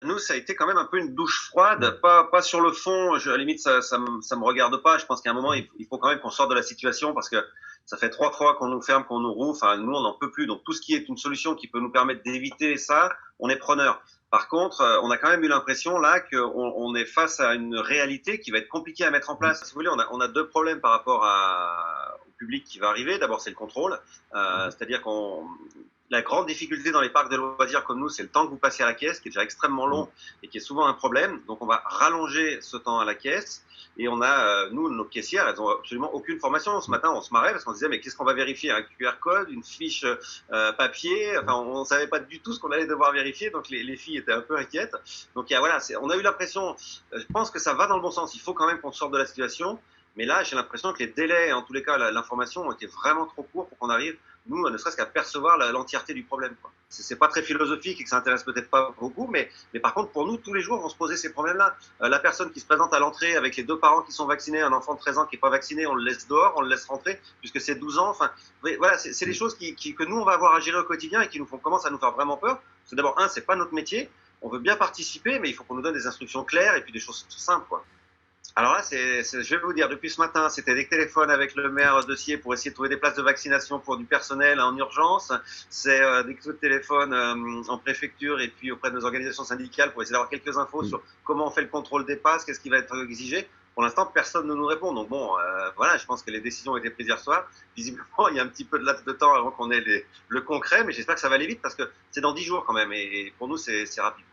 Nous, ça a été quand même un peu une douche froide, Ouais. pas sur le fond. À la limite, ça me regarde pas. Je pense qu'à un moment, Mhm. il faut quand même qu'on sorte de la situation parce que ça fait 3 fois qu'on nous ferme, qu'on nous rouvre. Enfin, nous, on n'en peut plus. Donc, tout ce qui est une solution qui peut nous permettre d'éviter ça, on est preneur. Par contre, on a quand même eu l'impression là on est face à une réalité qui va être compliquée à mettre en Mhm. place. Si vous voulez, on a deux problèmes par rapport au public qui va arriver. D'abord, c'est le contrôle, Mhm. c'est-à-dire qu'on la grande difficulté dans les parcs de loisirs comme nous, c'est le temps que vous passez à la caisse, qui est déjà extrêmement Mhm. long et qui est souvent un problème. Donc, on va rallonger ce temps à la caisse. Et on a, nous, nos caissières, elles ont absolument aucune formation. Ce Mhm. matin, on se marrait parce qu'on se disait, mais qu'est-ce qu'on va vérifier? Un QR code, une fiche papier? Enfin, on ne savait pas du tout ce qu'on allait devoir vérifier. Donc, les filles étaient un peu inquiètes. Donc, voilà, on a eu l'impression, je pense que ça va dans le bon sens. Il faut quand même qu'on sorte de la situation. Mais là, j'ai l'impression que les délais, en tous les cas, l'information ont été vraiment trop courts pour qu'on arrive, nous, ne serait-ce qu'à percevoir l'entièreté du problème. C'est pas très philosophique et que ça intéresse peut-être pas beaucoup, mais par contre, pour nous, tous les jours, on se posait ces problèmes-là. La personne qui se présente à l'entrée avec les deux parents qui sont vaccinés, un enfant de 13 ans qui n'est pas vacciné, on le laisse dehors, on le laisse rentrer, puisque c'est 12 ans. Enfin, voilà, c'est des choses que nous, on va avoir à gérer au quotidien et qui commencent à nous faire vraiment peur. Parce que d'abord, c'est pas notre métier. On veut bien participer, mais il faut qu'on nous donne des instructions claires et puis des choses simples, quoi. Alors là, je vais vous dire, depuis ce matin, c'était des téléphones avec le maire de Sciez pour essayer de trouver des places de vaccination pour du personnel en urgence. C'est des coups de téléphone en préfecture et puis auprès de nos organisations syndicales pour essayer d'avoir quelques infos Mhm. sur comment on fait le contrôle des passes, qu'est-ce qui va être exigé. Pour l'instant, personne ne nous répond. Donc bon, voilà, je pense que les décisions ont été prises hier soir. Visiblement, il y a un petit peu de laps de temps avant qu'on ait le concret, mais j'espère que ça va aller vite parce que c'est dans 10 jours quand même. Et pour nous, c'est rapide.